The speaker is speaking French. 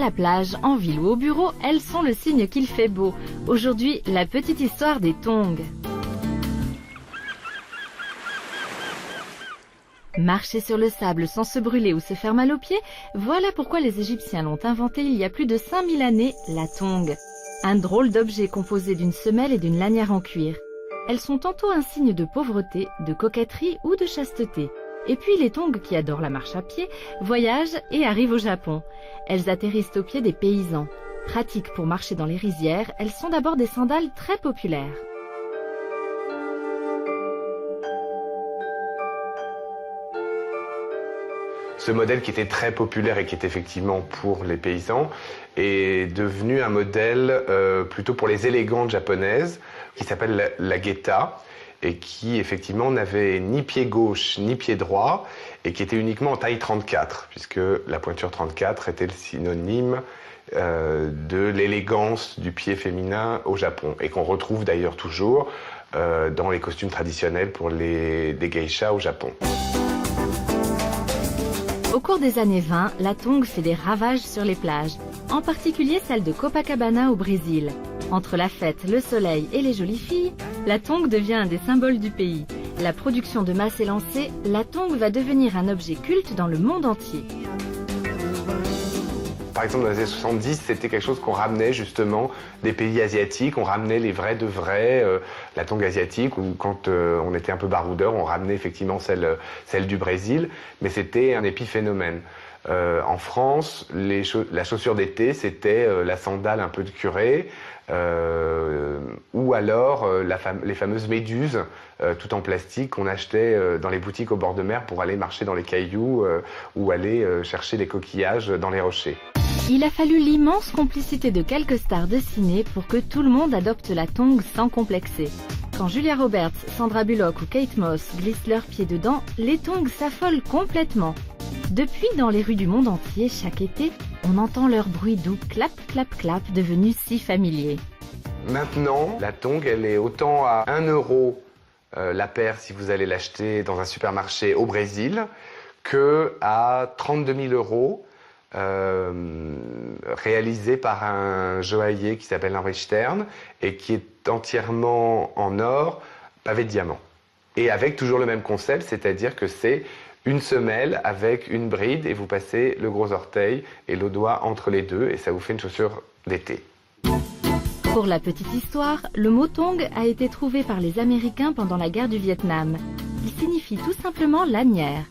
la plage, en ville ou au bureau, elles sont le signe qu'il fait beau. Aujourd'hui, la petite histoire des tongs. Marcher sur le sable sans se brûler ou se faire mal aux pieds, voilà pourquoi les Égyptiens l'ont inventé il y a plus de 5000 années, la tongue. Un drôle d'objet composé d'une semelle et d'une lanière en cuir. Elles sont tantôt un signe de pauvreté, de coquetterie ou de chasteté. Et puis les tongs qui adorent la marche à pied voyagent et arrivent au Japon. Elles atterrissent aux pieds des paysans. Pratiques pour marcher dans les rizières, elles sont d'abord des sandales très populaires. Ce modèle qui était très populaire et qui est effectivement pour les paysans est devenu un modèle plutôt pour les élégantes japonaises qui s'appelle la geta et qui effectivement n'avait ni pied gauche ni pied droit et qui était uniquement en taille 34 puisque la pointure 34 était le synonyme de l'élégance du pied féminin au Japon et qu'on retrouve d'ailleurs toujours dans les costumes traditionnels pour des geishas au Japon. Au cours des années 20, la tongue fait des ravages sur les plages, en particulier celle de Copacabana au Brésil. Entre la fête, le soleil et les jolies filles, la tongue devient un des symboles du pays. La production de masse est lancée, la tongue va devenir un objet culte dans le monde entier. Par exemple, dans les années 70, c'était quelque chose qu'on ramenait justement des pays asiatiques, on ramenait les vrais de vrais, la tongue asiatique, ou quand on était un peu baroudeur, on ramenait effectivement celle du Brésil, mais c'était un épiphénomène. En France, la chaussure d'été, c'était la sandale un peu de curé, ou alors les fameuses méduses, tout en plastique, qu'on achetait dans les boutiques au bord de mer pour aller marcher dans les cailloux ou aller chercher des coquillages dans les rochers. Il a fallu l'immense complicité de quelques stars de ciné pour que tout le monde adopte la tongue sans complexer. Quand Julia Roberts, Sandra Bullock ou Kate Moss glissent leurs pieds dedans, les tongs s'affolent complètement. Depuis, dans les rues du monde entier, chaque été, on entend leur bruit doux clap, clap, clap, devenu si familier. Maintenant, la tongue, elle est autant à 1 euro la paire si vous allez l'acheter dans un supermarché au Brésil, que à 32 000 euros réalisé par un joaillier qui s'appelle Henri Stern et qui est entièrement en or, pavé de diamants. Et avec toujours le même concept, c'est-à-dire que c'est une semelle avec une bride et vous passez le gros orteil et le doigt entre les deux et ça vous fait une chaussure d'été. Pour la petite histoire, le mot tong a été trouvé par les Américains pendant la guerre du Vietnam. Il signifie tout simplement lanière.